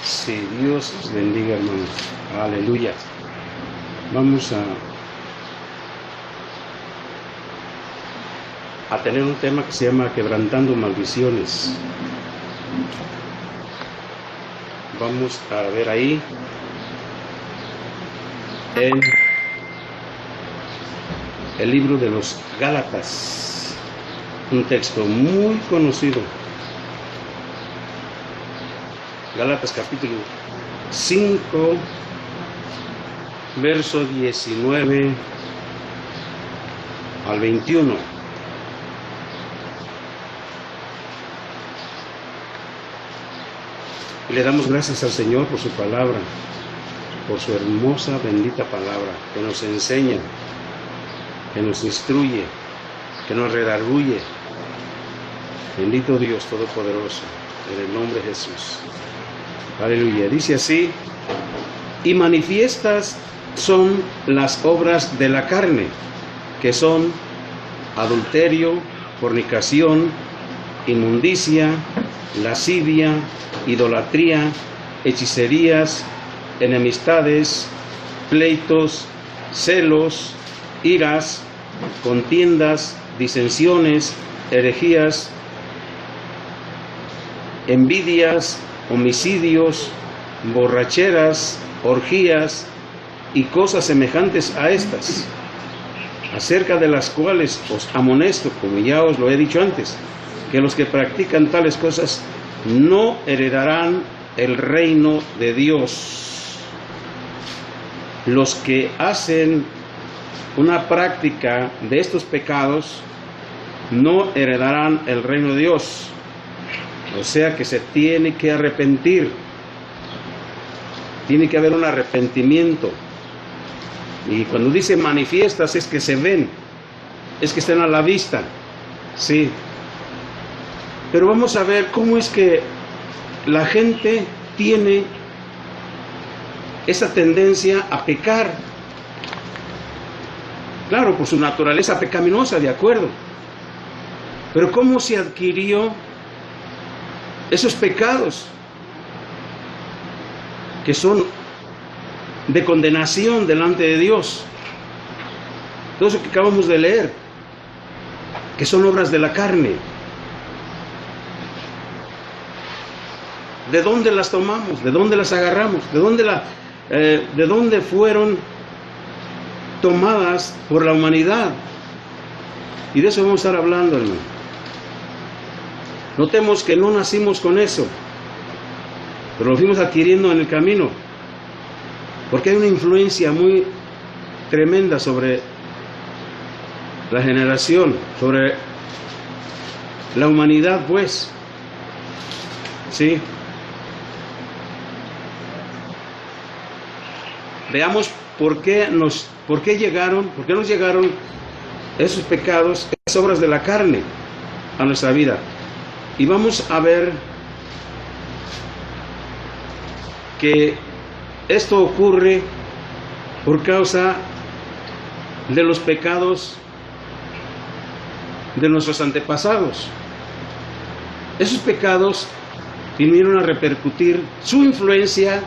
Sí, Dios los bendiga, hermanos. Aleluya. Vamos a tener un tema que se llama Quebrantando Maldiciones. Vamos a ver ahí en el libro de los Gálatas, un texto muy conocido. Gálatas capítulo 5, verso 19 al 21. Y le damos gracias al Señor por su palabra, por su hermosa, bendita palabra, que nos enseña, que nos instruye, que nos redarguye. Bendito Dios Todopoderoso, en el nombre de Jesús. Aleluya. Dice así: y manifiestas son las obras de la carne, que son adulterio, fornicación, inmundicia, lascivia, idolatría, hechicerías, enemistades, pleitos, celos, iras, contiendas, disensiones, herejías, envidias, homicidios, borracheras, orgías y cosas semejantes a estas, acerca de las cuales os amonesto, como ya os lo he dicho antes, que los que practican tales cosas no heredarán el reino de Dios. Los que hacen una práctica de estos pecados no heredarán el reino de Dios. O sea que se tiene que arrepentir. Tiene que haber un arrepentimiento. Y cuando dice manifiestas es que se ven, es que están a la vista. Sí. Pero vamos a ver cómo es que la gente tiene esa tendencia a pecar. Claro, por su naturaleza pecaminosa, de acuerdo. Pero ¿cómo se adquirió esos pecados que son de condenación delante de Dios? Todo eso que acabamos de leer, que son obras de la carne. ¿De dónde las tomamos? ¿De dónde las agarramos? ¿De dónde fueron tomadas por la humanidad? Y de eso vamos a estar hablando, hermano. Notemos que no nacimos con eso, pero lo fuimos adquiriendo en el camino, porque hay una influencia muy tremenda sobre la generación, sobre la humanidad, pues. ¿Sí? Veamos por qué nos llegaron esos pecados, esas obras de la carne a nuestra vida. Y vamos a ver que esto ocurre por causa de los pecados de nuestros antepasados. Esos pecados vinieron a repercutir su influencia,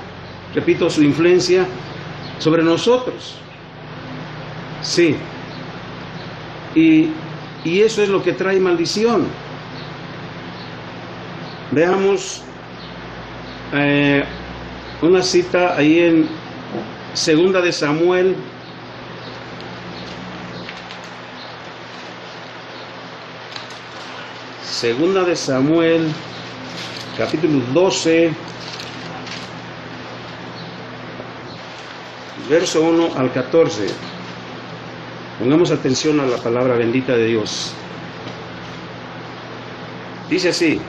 repito, su influencia sobre nosotros. Sí. Y eso es lo que trae maldición. Veamos una cita ahí en Segunda de Samuel, capítulo 12, verso 1 al 14. Pongamos atención a la palabra bendita de Dios. Dice así,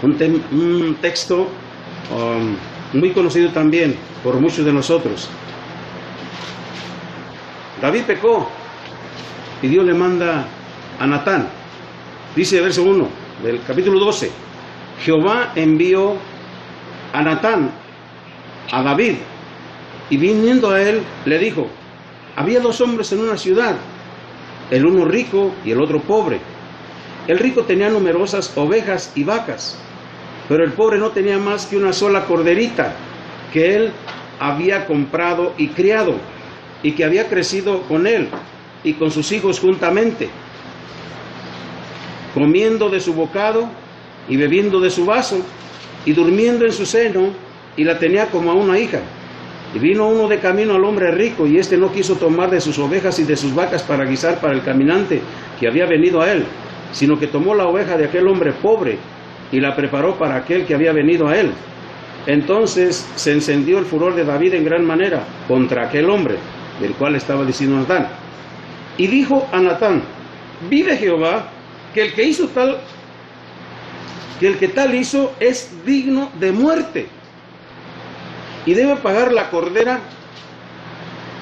un texto muy conocido también por muchos de nosotros. David pecó y Dios le manda a Natán. Dice el verso 1 del capítulo 12: Jehová envió a Natán a David, y viniendo a él le dijo: había dos hombres en una ciudad, el uno rico y el otro pobre. El rico tenía numerosas ovejas y vacas, Pero el pobre no tenía más que una sola corderita que él había comprado y criado, y que había crecido con él y con sus hijos juntamente, comiendo de su bocado y bebiendo de su vaso, y durmiendo en su seno, y la tenía como a una hija. Y vino uno de camino al hombre rico, y éste no quiso tomar de sus ovejas y de sus vacas para guisar para el caminante que había venido a él, sino que tomó la oveja de aquel hombre pobre y la preparó para aquel que había venido a él. Entonces se encendió el furor de David en gran manera contra aquel hombre, del cual estaba diciendo Natán. Y dijo a Natán: vive Jehová, que el que tal hizo es digno de muerte, y debe pagar la cordera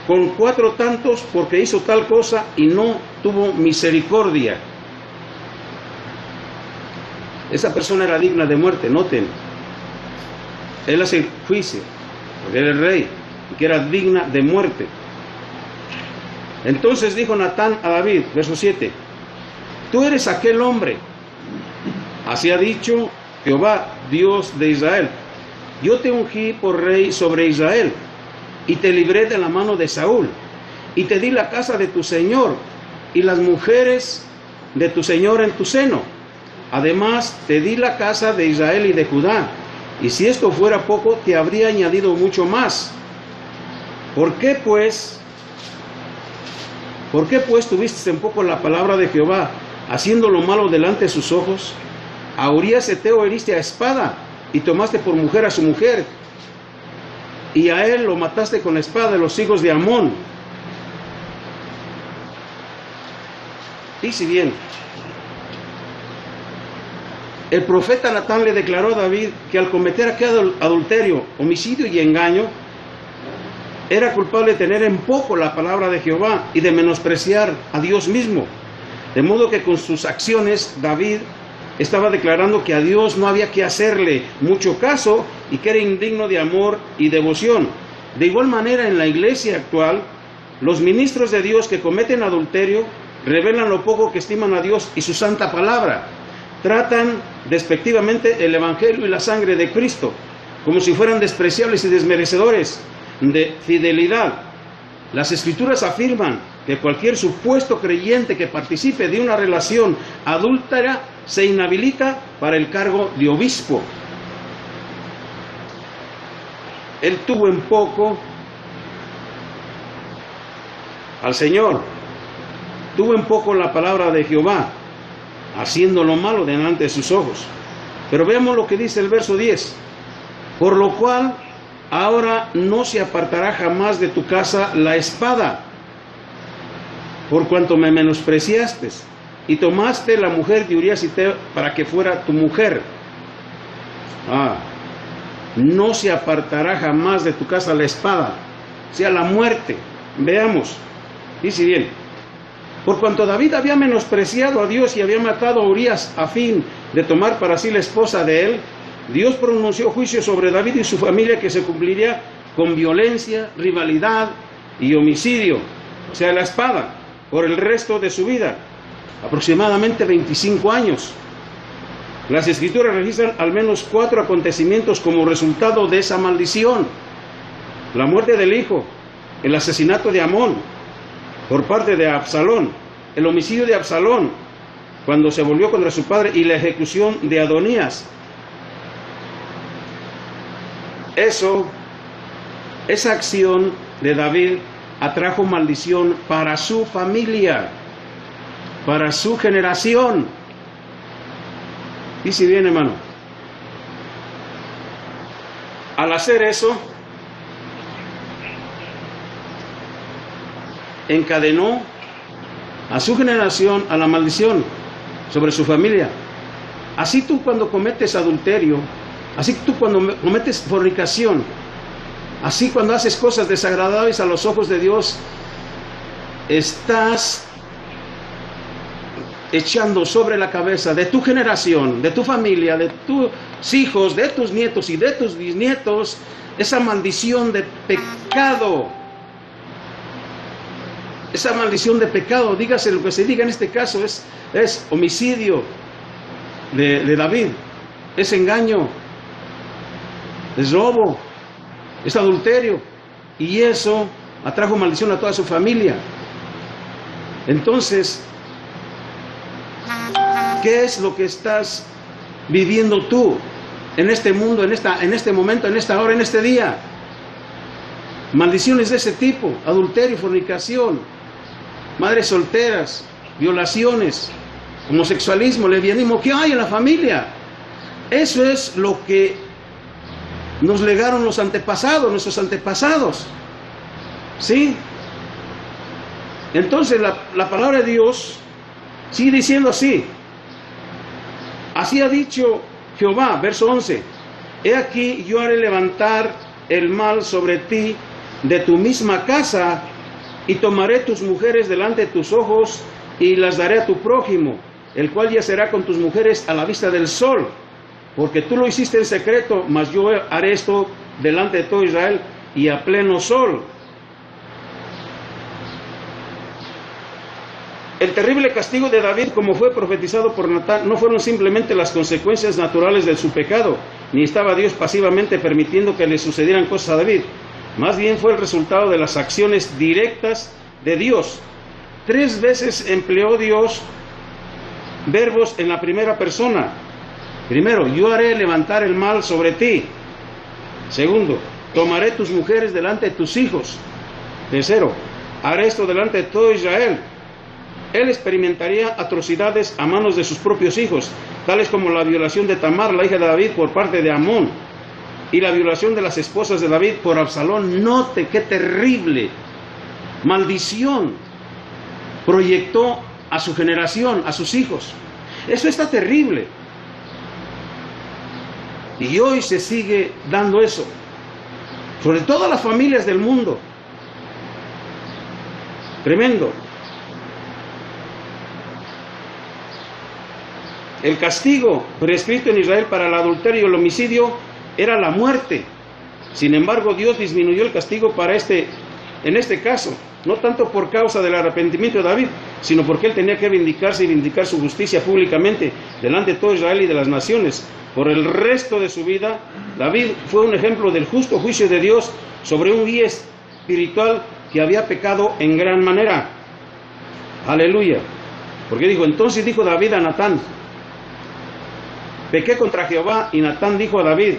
con 4 tantos, porque hizo tal cosa y no tuvo misericordia. Esa persona era digna de muerte, noten. Él hace juicio, porque era el rey, y que era digna de muerte. Entonces dijo Natán a David, verso 7, tú eres aquel hombre, así ha dicho Jehová, Dios de Israel, yo te ungí por rey sobre Israel, y te libré de la mano de Saúl, y te di la casa de tu señor, y las mujeres de tu señor en tu seno. Además te di la casa de Israel y de Judá, y si esto fuera poco, te habría añadido mucho más. ¿Por qué pues tuviste en poco la palabra de Jehová, haciendo lo malo delante de sus ojos? A Urías Eteo heriste a espada, y tomaste por mujer a su mujer, y a él lo mataste con espada de los hijos de Amón. Y si bien el profeta Natán le declaró a David que al cometer aquel adulterio, homicidio y engaño, era culpable de tener en poco la palabra de Jehová y de menospreciar a Dios mismo. De modo que con sus acciones David estaba declarando que a Dios no había que hacerle mucho caso y que era indigno de amor y devoción. De igual manera, en la iglesia actual, los ministros de Dios que cometen adulterio revelan lo poco que estiman a Dios y su santa palabra. Tratan despectivamente el evangelio y la sangre de Cristo como si fueran despreciables y desmerecedores de fidelidad. Las escrituras afirman que cualquier supuesto creyente que participe de una relación adúltera se inhabilita para el cargo de obispo. Él tuvo en poco al Señor, tuvo en poco la palabra de Jehová, haciendo lo malo delante de sus ojos. Pero veamos lo que dice el verso 10. Por lo cual ahora no se apartará jamás de tu casa la espada, por cuanto me menospreciaste y tomaste la mujer de Urías Eteo para que fuera tu mujer. No se apartará jamás de tu casa la espada, sea la muerte. Veamos, dice bien: por cuanto David había menospreciado a Dios y había matado a Urías a fin de tomar para sí la esposa de él, Dios pronunció juicio sobre David y su familia que se cumpliría con violencia, rivalidad y homicidio, o sea, la espada, por el resto de su vida, aproximadamente 25 años. Las escrituras registran al menos 4 acontecimientos como resultado de esa maldición: la muerte del hijo, el asesinato de Amón por parte de Absalón, el homicidio de Absalón cuando se volvió contra su padre, y la ejecución de Adonías. Esa acción de David atrajo maldición para su familia, para su generación. Y si bien, hermano, al hacer eso, encadenó a su generación a la maldición sobre su familia. Así tú cuando cometes adulterio, así tú cuando cometes fornicación, así cuando haces cosas desagradables a los ojos de Dios, estás echando sobre la cabeza de tu generación, de tu familia, de tus hijos, de tus nietos y de tus bisnietos, esa maldición de pecado. Esa maldición de pecado, dígase lo que se diga en este caso, es homicidio de David. es engaño, es robo, es adulterio, y eso atrajo maldición a toda su familia. Entonces, ¿qué es lo que estás viviendo tú en este mundo, en este momento, en esta hora, en este día? Maldiciones de ese tipo: adulterio, fornicación, madres solteras, violaciones, homosexualismo, lesbianismo. ¿Qué hay en la familia? Eso es lo que nos legaron los antepasados, nuestros antepasados. ¿Sí? Entonces la palabra de Dios sigue diciendo así: así ha dicho Jehová, verso 11: he aquí yo haré levantar el mal sobre ti de tu misma casa, y tomaré tus mujeres delante de tus ojos, y las daré a tu prójimo, el cual yacerá con tus mujeres a la vista del sol, porque tú lo hiciste en secreto, mas yo haré esto delante de todo Israel y a pleno sol. El terrible castigo de David, como fue profetizado por Natán, no fueron simplemente las consecuencias naturales de su pecado, ni estaba Dios pasivamente permitiendo que le sucedieran cosas a David. Más bien fue el resultado de las acciones directas de Dios. 3 veces empleó Dios verbos en la primera persona. Primero, yo haré levantar el mal sobre ti. Segundo, tomaré tus mujeres delante de tus hijos. Tercero, haré esto delante de todo Israel. Él experimentaría atrocidades a manos de sus propios hijos, tales como la violación de Tamar, la hija de David, por parte de Amón, y la violación de las esposas de David por Absalón. Note qué terrible maldición proyectó a su generación, a sus hijos. Eso está terrible. Y hoy se sigue dando eso, sobre todas las familias del mundo. Tremendo. El castigo prescrito en Israel para el adulterio y el homicidio era la muerte. Sin embargo, Dios disminuyó el castigo en este caso, no tanto por causa del arrepentimiento de David, sino porque él tenía que vindicarse y vindicar su justicia públicamente delante de todo Israel y de las naciones. Por el resto de su vida, David fue un ejemplo del justo juicio de Dios sobre un guía espiritual que había pecado en gran manera. Aleluya. Porque entonces dijo David a Natán: pequé contra Jehová. Y Natán dijo a David: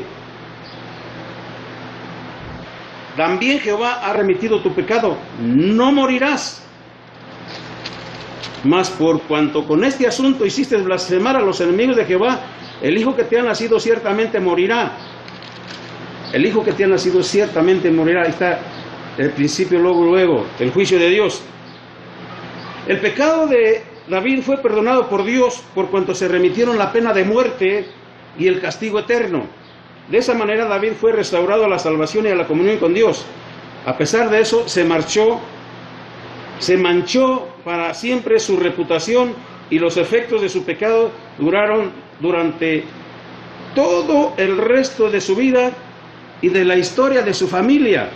también Jehová ha remitido tu pecado, no morirás. Mas por cuanto con este asunto hiciste blasfemar a los enemigos de Jehová, el hijo que te ha nacido ciertamente morirá. El hijo que te ha nacido ciertamente morirá. Ahí está el principio, luego, el juicio de Dios. El pecado de David fue perdonado por Dios por cuanto se remitieron la pena de muerte y el castigo eterno. De esa manera David fue restaurado a la salvación y a la comunión con Dios. A pesar de eso, se manchó para siempre su reputación, y los efectos de su pecado duraron durante todo el resto de su vida y de la historia de su familia.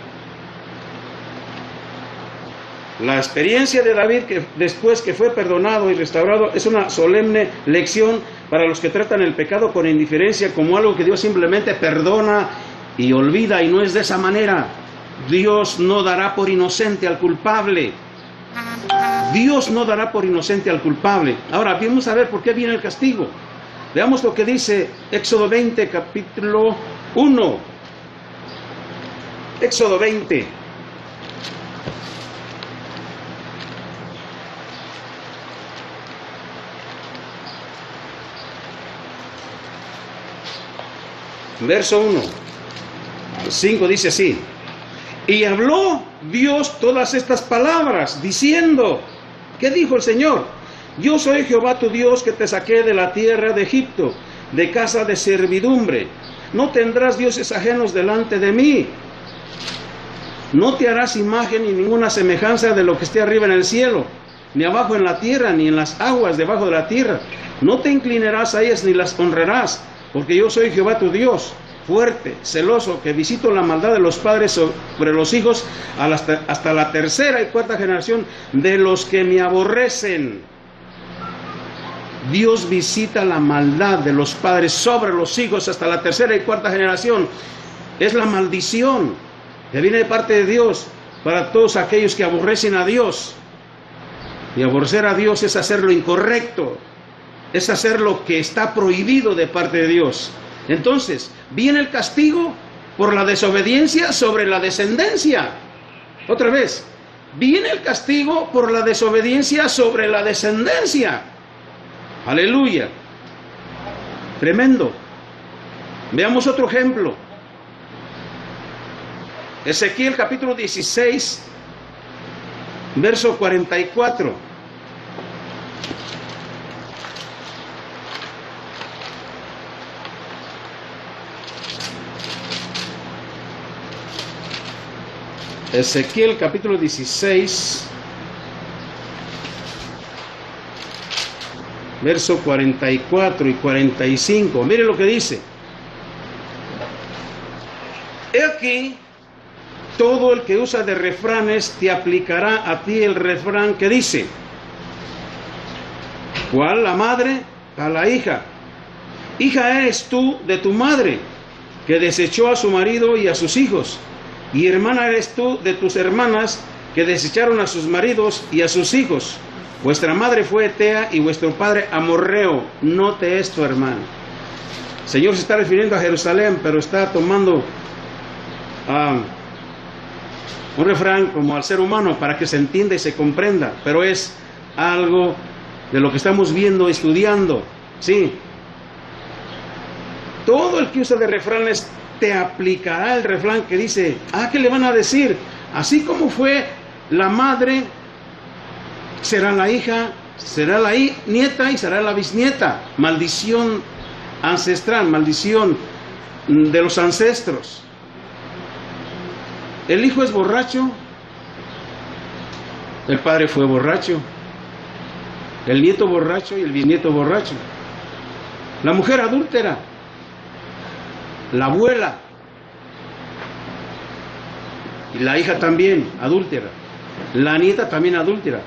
La experiencia de David, que después que fue perdonado y restaurado, es una solemne lección para los que tratan el pecado con indiferencia, como algo que Dios simplemente perdona y olvida, y no es de esa manera. Dios no dará por inocente al culpable. Dios no dará por inocente al culpable. Ahora, vamos a ver por qué viene el castigo. Veamos lo que dice Éxodo 20, capítulo 1. Éxodo 20. Verso 1 al 5 dice así: y habló Dios todas estas palabras, diciendo, ¿qué dijo el Señor? Yo soy Jehová tu Dios, que te saqué de la tierra de Egipto, de casa de servidumbre. No tendrás dioses ajenos delante de mí. No te harás imagen ni ninguna semejanza de lo que esté arriba en el cielo, ni abajo en la tierra, ni en las aguas debajo de la tierra. No te inclinarás a ellas ni las honrarás, porque yo soy Jehová tu Dios, fuerte, celoso, que visito la maldad de los padres sobre los hijos hasta la tercera y cuarta generación de los que me aborrecen. Dios visita la maldad de los padres sobre los hijos hasta la tercera y cuarta generación. Es la maldición que viene de parte de Dios para todos aquellos que aborrecen a Dios. Y aborrecer a Dios es hacer lo incorrecto, es hacer lo que está prohibido de parte de Dios. Entonces, viene el castigo por la desobediencia sobre la descendencia. Otra vez, viene el castigo por la desobediencia sobre la descendencia. Aleluya. Tremendo. Veamos otro ejemplo. Ezequiel capítulo 16, verso 44. Ezequiel capítulo 16, verso 44 y 45. Mire lo que dice. He aquí, todo el que usa de refranes te aplicará a ti el refrán que dice: ¿cuál la madre? A la hija. Hija eres tú de tu madre, que desechó a su marido y a sus hijos. Y hermana eres tú de tus hermanas, que desecharon a sus maridos y a sus hijos. Vuestra madre fue Etea y vuestro padre amorreo. Note esto, hermano. El Señor se está refiriendo a Jerusalén, pero está tomando un refrán como al ser humano para que se entienda y se comprenda. Pero es algo de lo que estamos viendo, estudiando. Sí. Todo el que usa de refranes te aplicará el refrán que dice, ¿qué le van a decir? Así como fue la madre, será la hija, será la nieta y será la bisnieta. Maldición ancestral, maldición de los ancestros. El hijo es borracho, el padre fue borracho, el nieto borracho y el bisnieto borracho. La mujer adúltera, la abuela y la hija también adúltera, la nieta también adúltera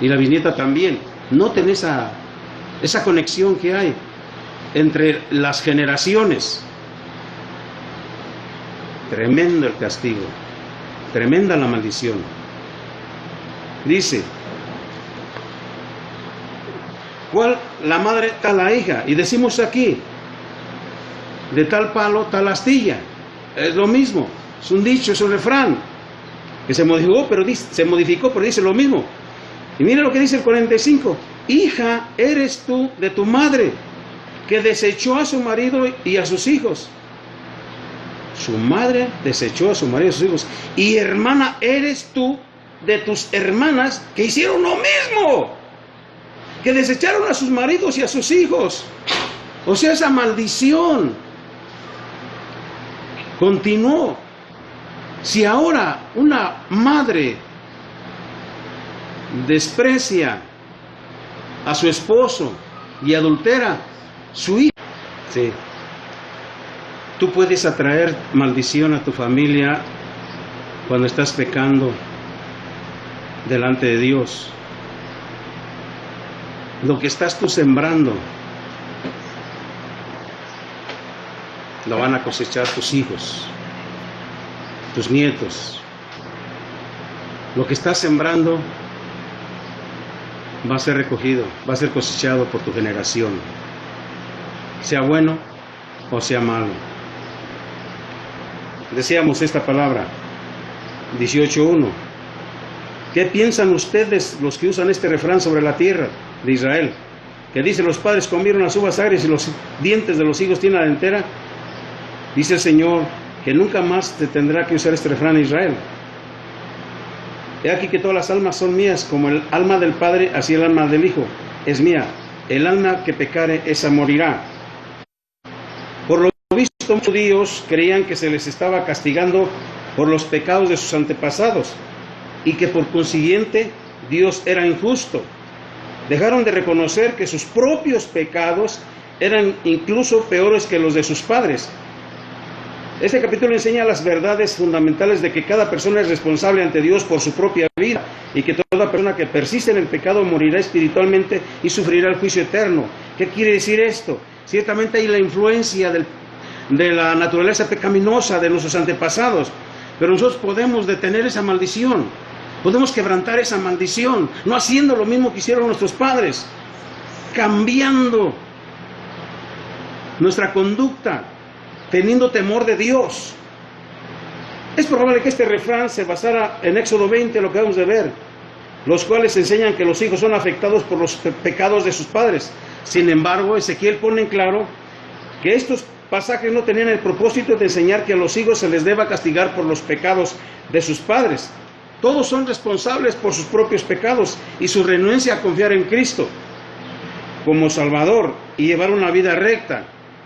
y la bisnieta también. Noten esa conexión que hay entre las generaciones. Tremendo el castigo, tremenda la maldición. Dice, ¿cuál la madre? Tal la hija. Y decimos aquí, de tal palo, tal astilla. Es lo mismo, es un dicho, es un refrán que se modificó, pero dice lo mismo. Y mira lo que dice el 45. Hija eres tú de tu madre, que desechó a su marido y a sus hijos. Su madre desechó a su marido y a sus hijos. Y hermana eres tú de tus hermanas, que hicieron lo mismo, que desecharon a sus maridos y a sus hijos. O sea, esa maldición continuó. Si ahora una madre desprecia a su esposo y adultera su hija, sí, tú puedes atraer maldición a tu familia cuando estás pecando delante de Dios. Lo que estás tú sembrando lo van a cosechar tus hijos, tus nietos. Lo que estás sembrando va a ser recogido, va a ser cosechado por tu generación, sea bueno o sea malo. Decíamos esta palabra, 18:1. ¿Qué piensan ustedes los que usan este refrán sobre la tierra de Israel? Que dice, los padres comieron las uvas agrias y los dientes de los hijos tienen la dentera. Dice el Señor que nunca más te tendrá que usar este refrán en Israel. He aquí que todas las almas son mías, como el alma del Padre, así el alma del Hijo es mía. El alma que pecare, esa morirá. Por lo visto, muchos judíos creían que se les estaba castigando por los pecados de sus antepasados y que por consiguiente Dios era injusto. Dejaron de reconocer que sus propios pecados eran incluso peores que los de sus padres. Este capítulo enseña las verdades fundamentales de que cada persona es responsable ante Dios por su propia vida y que todas toda persona que persiste en el pecado morirá espiritualmente y sufrirá el juicio eterno. ¿Qué quiere decir esto? Ciertamente hay la influencia de la naturaleza pecaminosa de nuestros antepasados, pero nosotros podemos detener esa maldición, podemos quebrantar esa maldición, no haciendo lo mismo que hicieron nuestros padres, cambiando nuestra conducta, teniendo temor de Dios. Es probable que este refrán se basara en Éxodo 20, lo que vamos de ver, los cuales enseñan que los hijos son afectados por los pecados de sus padres. Sin embargo, Ezequiel pone en claro que estos pasajes no tenían el propósito de enseñar que a los hijos se les deba castigar por los pecados de sus padres. Todos son responsables por sus propios pecados y su renuencia a confiar en Cristo como Salvador y llevar una vida recta.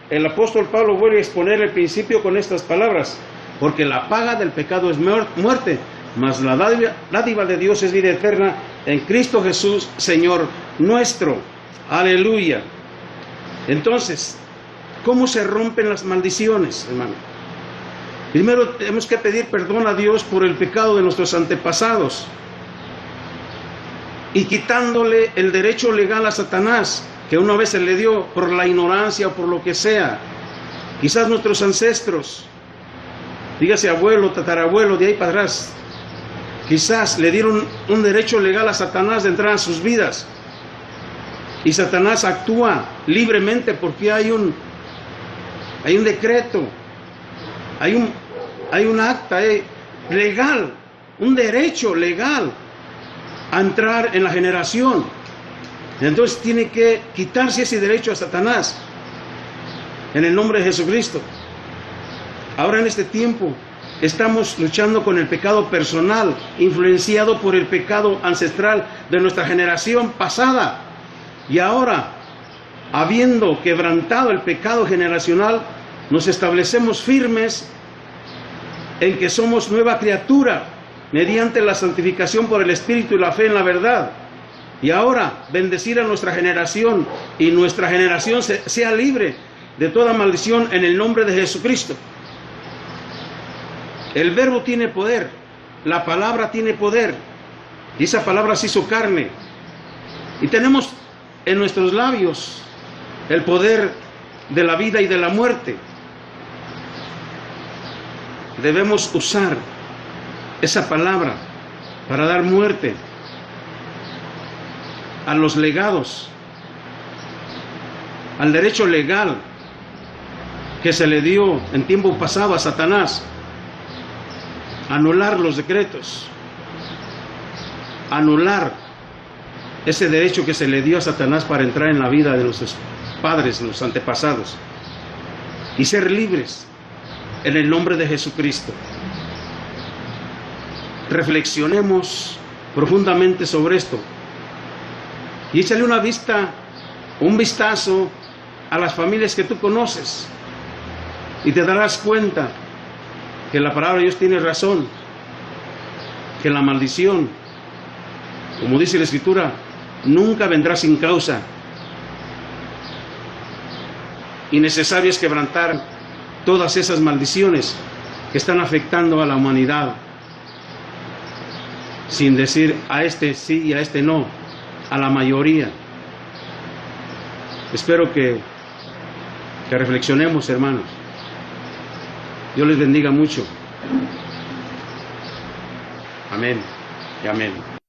El apóstol Pablo vuelve a exponer el principio con estas palabras: porque la paga del pecado es muerte, mas la dádiva de Dios es vida eterna en Cristo Jesús, Señor nuestro. Aleluya. Entonces, ¿cómo se rompen las maldiciones, hermano? Primero tenemos que pedir perdón a Dios por el pecado de nuestros antepasados y quitándole el derecho legal a Satanás, que una vez se le dio por la ignorancia o por lo que sea. Quizás nuestros ancestros, dígase abuelo, tatarabuelo, de ahí para atrás, quizás le dieron un derecho legal a Satanás de entrar en sus vidas. Y Satanás actúa libremente porque hay un decreto, hay un acta legal, un derecho legal a entrar en la generación. Entonces tiene que quitarse ese derecho a Satanás en el nombre de Jesucristo. Ahora en este tiempo estamos luchando con el pecado personal, influenciado por el pecado ancestral de nuestra generación pasada. Y ahora, habiendo quebrantado el pecado generacional, nos establecemos firmes en que somos nueva criatura mediante la santificación por el Espíritu y la fe en la verdad. Y ahora, bendecir a nuestra generación y nuestra generación sea libre de toda maldición en el nombre de Jesucristo. El verbo tiene poder, la palabra tiene poder, y esa palabra se hizo carne. Y tenemos en nuestros labios el poder de la vida y de la muerte. Debemos usar esa palabra para dar muerte a los legados, al derecho legal que se le dio en tiempo pasado a Satanás, anular los decretos, anular ese derecho que se le dio a Satanás para entrar en la vida de nuestros padres, los antepasados, y ser libres en el nombre de Jesucristo. Reflexionemos profundamente sobre esto y échale un vistazo a las familias que tú conoces y te darás cuenta que la palabra de Dios tiene razón, que la maldición, como dice la Escritura, nunca vendrá sin causa. Y necesario es quebrantar todas esas maldiciones que están afectando a la humanidad, sin decir a este sí y a este no, a la mayoría. Espero que reflexionemos, hermanos. Dios les bendiga mucho. Amén y amén.